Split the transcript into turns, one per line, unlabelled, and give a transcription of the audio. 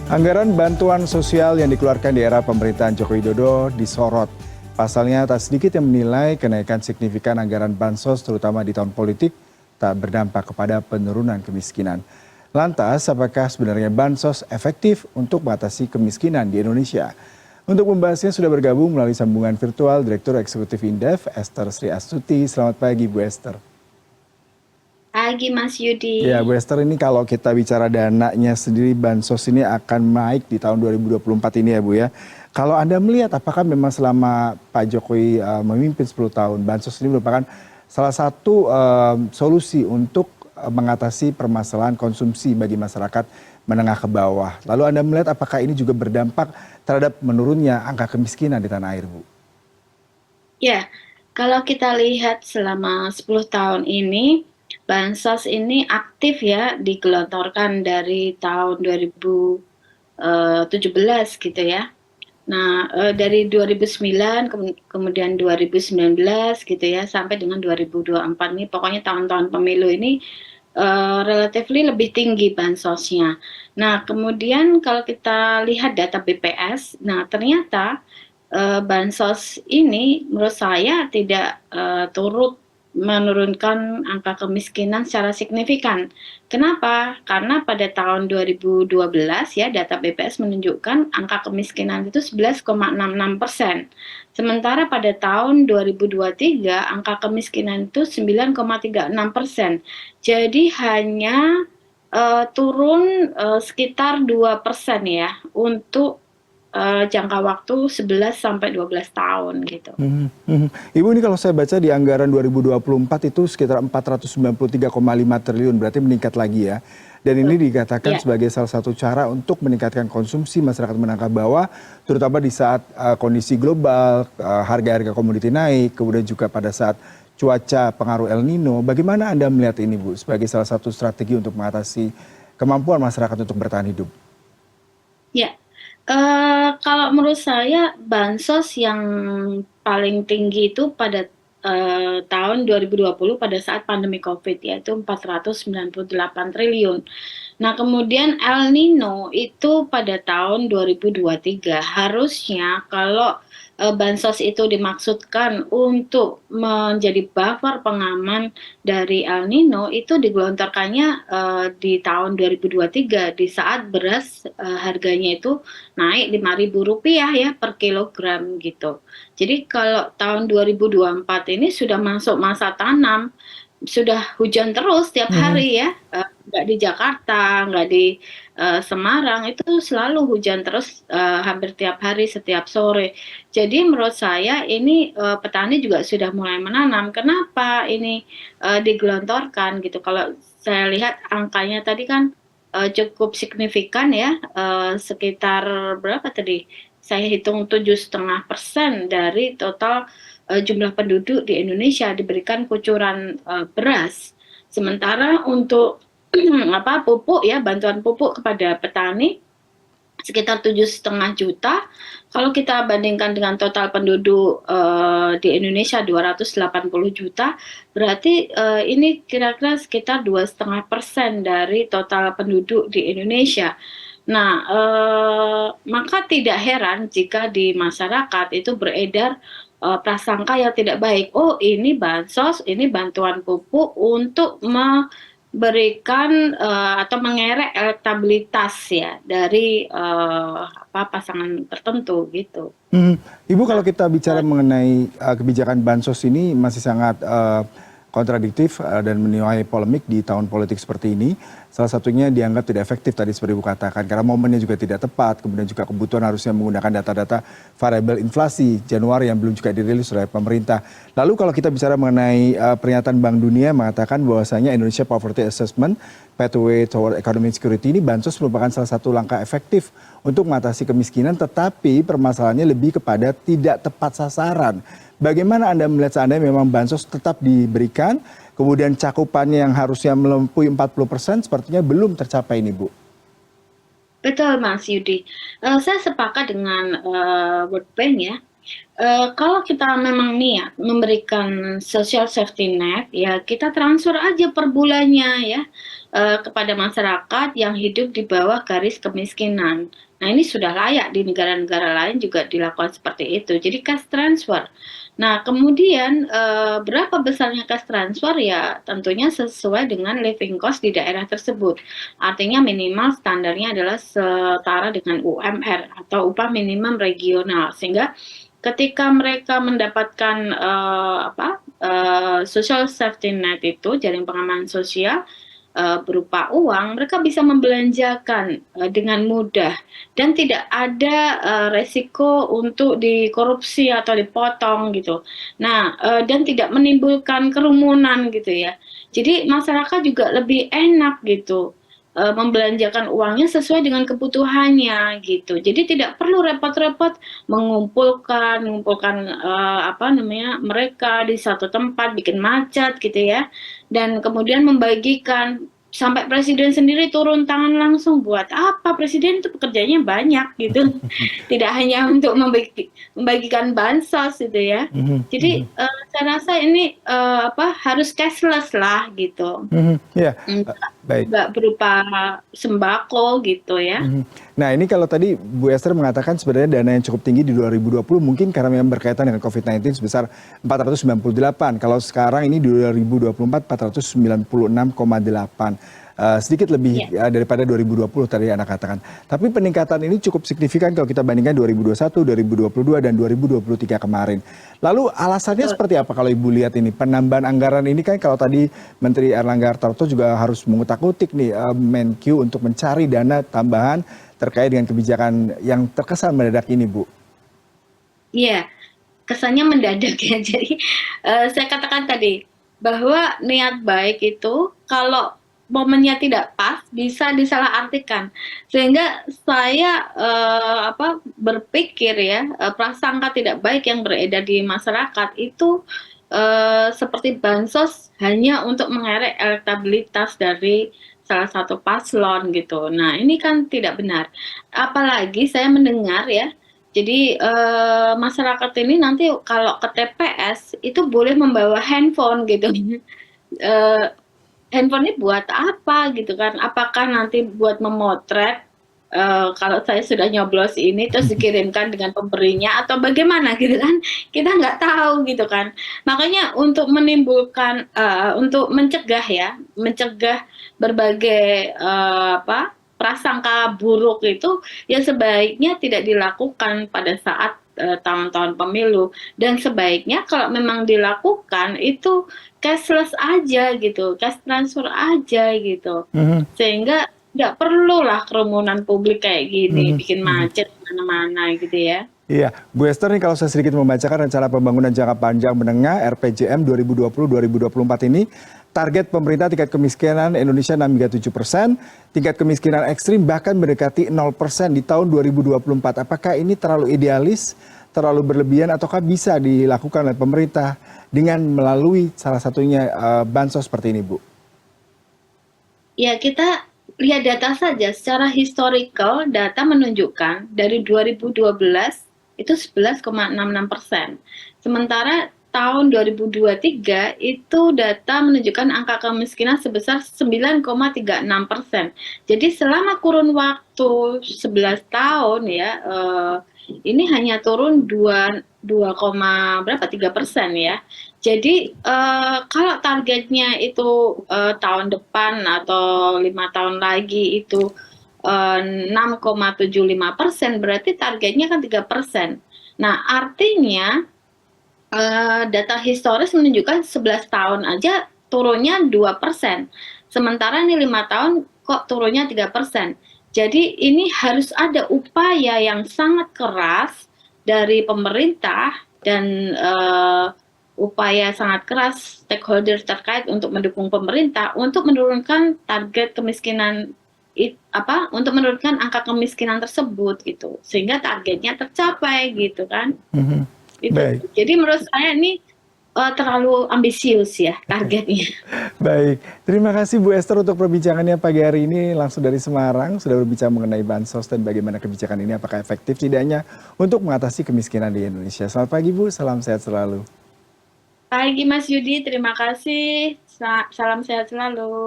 Anggaran bantuan sosial yang dikeluarkan di era pemerintahan Joko Widodo disorot. Pasalnya tak sedikit yang menilai kenaikan signifikan anggaran bansos terutama di tahun politik tak berdampak kepada penurunan kemiskinan. Lantas, apakah sebenarnya bansos efektif untuk mengatasi kemiskinan di Indonesia? Untuk membahasnya sudah bergabung melalui sambungan virtual Direktur Eksekutif Indef, Esther Sri Astuti. Selamat pagi, Bu Esther.
Pagi Mas
Ya, Bu
Yudi.
Esther, ini kalau kita bicara dananya sendiri, bansos ini akan naik di tahun 2024 ini ya Bu ya. Kalau Anda melihat apakah memang selama Pak Jokowi memimpin 10 tahun, bansos ini merupakan salah satu solusi untuk mengatasi permasalahan konsumsi bagi masyarakat menengah ke bawah. Lalu Anda melihat apakah ini juga berdampak terhadap menurunnya angka kemiskinan di tanah air, Bu?
Ya, kalau kita lihat selama 10 tahun ini, bansos ini aktif ya digelontorkan dari tahun 2017 gitu ya. Nah, dari 2009 kemudian 2019 gitu ya sampai dengan 2024 ini pokoknya tahun-tahun pemilu ini relatively lebih tinggi bansosnya. Nah, kemudian kalau kita lihat data BPS, nah ternyata bansos ini menurut saya tidak turut menurunkan angka kemiskinan secara signifikan. Kenapa? Karena pada tahun 2012 ya data BPS menunjukkan angka kemiskinan itu 11,66%. Sementara pada tahun 2023 angka kemiskinan itu 9,36%. Jadi hanya turun sekitar 2% ya untuk jangka waktu 11 sampai 12 tahun gitu.
Mhm, mhm. Ibu, ini kalau saya baca di anggaran 2024 itu sekitar 493,5 triliun, berarti meningkat lagi ya. Dan ini dikatakan
Ya,
sebagai salah satu cara untuk meningkatkan konsumsi masyarakat menengah bawah, terutama di saat kondisi global, harga-harga komoditi naik, kemudian juga pada saat cuaca pengaruh El Nino. Bagaimana Anda melihat ini, Bu, sebagai salah satu strategi untuk mengatasi kemampuan masyarakat untuk bertahan hidup?
ya. Kalau menurut saya bansos yang paling tinggi itu pada tahun 2020 pada saat pandemi Covid yaitu 498 triliun. Nah, kemudian El Nino itu pada tahun 2023 harusnya kalau bansos itu dimaksudkan untuk menjadi buffer pengaman dari El Nino itu digelontorkannya di tahun 2023 di saat beras harganya itu naik Rp5.000 ya per kilogram gitu. Jadi kalau tahun 2024 ini sudah masuk masa tanam, sudah hujan terus tiap
Mhm.
hari ya, nggak di Jakarta, nggak di Semarang, itu selalu hujan terus hampir tiap hari, setiap sore. Jadi menurut saya ini petani juga sudah mulai menanam. Kenapa ini digelontorkan gitu? Kalau saya lihat angkanya tadi kan cukup signifikan ya, sekitar berapa tadi? Saya hitung 7,5% dari total jumlah penduduk di Indonesia diberikan kucuran beras. Sementara untuk apa pupuk ya bantuan pupuk kepada petani sekitar 7,5 juta. Kalau kita bandingkan dengan total penduduk di Indonesia 280 juta, berarti ini kira-kira sekitar 2,5% dari total penduduk di Indonesia. Nah, maka tidak heran jika di masyarakat itu beredar prasangka yang tidak baik. Oh, ini bansos, ini bantuan pupuk untuk berikan atau mengerek elektabilitas ya dari apa pasangan tertentu gitu.
Mhm. Ibu, kalau
Nah,
kita bicara
eh,
mengenai kebijakan bansos ini masih sangat kontradiktif dan menuai polemik di tahun politik seperti ini. Salah satunya dianggap tidak efektif tadi seperti Ibu katakan karena momennya juga tidak tepat, kemudian juga kebutuhan harusnya menggunakan data-data variabel inflasi Januari yang belum juga dirilis oleh pemerintah. Lalu kalau kita bicara mengenai pernyataan Bank Dunia mengatakan bahwasanya Indonesia Poverty Assessment Pathway Toward Economic Security ini bansos merupakan salah satu langkah efektif untuk mengatasi kemiskinan, tetapi permasalahannya lebih kepada tidak tepat sasaran. Bagaimana Anda melihat seandainya memang bansos tetap diberikan, kemudian cakupannya yang harusnya melampaui 40% sepertinya belum tercapai ini, Bu?
betul Mas Yudi. Saya sepakat dengan World Bank ya. Kalau kita memang niat memberikan social safety net, ya kita transfer aja per bulannya ya kepada masyarakat yang hidup di bawah garis kemiskinan. Nah, ini sudah layak di negara-negara lain juga dilakukan seperti itu. Jadi cash transfer. Nah, kemudian berapa besarnya cash transfer ya tentunya sesuai dengan living cost di daerah tersebut. Artinya minimal standarnya adalah setara dengan UMR atau upah minimum regional, sehingga ketika mereka mendapatkan social safety net itu, jaring pengaman sosial berupa uang, mereka bisa membelanjakan dengan mudah dan tidak ada resiko untuk dikorupsi atau dipotong gitu. Nah, dan tidak menimbulkan kerumunan gitu ya. Jadi masyarakat juga lebih enak gitu membelanjakan uangnya sesuai dengan kebutuhannya gitu. Jadi tidak perlu repot-repot mengumpulkan mereka di satu tempat, bikin macet gitu ya, dan kemudian membagikan sampai presiden sendiri turun tangan langsung. Buat apa? Presiden itu pekerjaannya banyak gitu, tidak hanya untuk membagikan bansos gitu ya.
Mhm,
Jadi
mhm,
saya rasa ini harus cashless lah gitu.
mhm, iya, baik.
Nggak berupa sembako gitu ya.
Mhm. Nah, ini kalau tadi Bu Esther mengatakan sebenarnya dana yang cukup tinggi di 2020 mungkin karena memang berkaitan dengan COVID-19 sebesar 498. Kalau sekarang ini di 2024 496,8. Sedikit lebih
Ya,
daripada 2020 tadi Anda katakan. Tapi peningkatan ini cukup signifikan kalau kita bandingkan 2021, 2022, dan 2023 kemarin. Lalu alasannya
betul.
seperti apa kalau Ibu lihat ini? Penambahan anggaran ini kan kalau tadi Menteri Erlangga Hartarto juga harus mengutak-utik nih Menkyu untuk mencari dana tambahan terkait dengan kebijakan yang terkesan mendadak ini, Bu.
Iya, kesannya mendadak ya. Jadi saya katakan tadi bahwa niat baik itu kalau momennya tidak pas bisa disalahartikan. Sehingga saya berpikir ya prasangka tidak baik yang beredar di masyarakat itu seperti bansos hanya untuk mengerek elektabilitas dari salah satu paslon gitu. Nah, ini kan tidak benar. Apalagi saya mendengar ya, jadi masyarakat ini nanti kalau ke TPS itu boleh membawa handphone gitu. Eh, Handphone ini buat apa gitu kan? Apakah nanti buat memotret kalau saya sudah nyoblos ini terus dikirimkan dengan pemberinya atau bagaimana gitu kan? Kita nggak tahu gitu kan. Makanya untuk menimbulkan untuk mencegah ya, mencegah berbagai prasangka buruk itu ya sebaiknya tidak dilakukan pada saat tahun-tahun pemilu, dan sebaiknya kalau memang dilakukan itu cashless aja gitu, cash transfer aja gitu.
Mhm,
Sehingga nggak perlulah kerumunan publik kayak gini,
mhm,
bikin
mhm.
macet mana-mana gitu ya.
Iya, Bu Esther nih kalau saya sedikit membacakan rencana pembangunan jangka panjang menengah RPJM 2020-2024 ini, target pemerintah tingkat kemiskinan Indonesia 6 hingga 7%, tingkat kemiskinan ekstrim bahkan mendekati 0% di tahun 2024. Apakah ini terlalu idealis, terlalu berlebihan, ataukah bisa dilakukan oleh pemerintah dengan melalui salah satunya bansos seperti ini, Bu?
Ya, kita lihat data saja. Secara historical, data menunjukkan dari 2012 itu 11,66%. Sementara tahun 2023 itu data menunjukkan angka kemiskinan sebesar 9,36%. Jadi selama kurun waktu 11 tahun ya, ini hanya turun 2,3% ya. Jadi kalau targetnya itu tahun depan atau 5 tahun lagi itu 6,75%, berarti targetnya kan 3%. Nah, artinya data historis menunjukkan 11 tahun aja turunnya 2%. Sementara ini 5 tahun kok turunnya 3%. Jadi ini harus ada upaya yang sangat keras dari pemerintah dan upaya sangat keras stakeholder terkait untuk mendukung pemerintah untuk menurunkan target kemiskinan untuk menurunkan angka kemiskinan tersebut gitu, sehingga targetnya tercapai gitu kan.
Mhm.
Itu
Baik.
jadi menurut saya ini terlalu ambisius ya targetnya.
Baik, terima kasih Bu Esther untuk perbincangannya pagi hari ini langsung dari Semarang. Sudah berbicara mengenai bansos dan bagaimana kebijakan ini apakah efektif tidaknya untuk mengatasi kemiskinan di Indonesia. Selamat pagi Bu, salam sehat selalu.
Pagi Mas Yudi, terima kasih. Salam sehat selalu.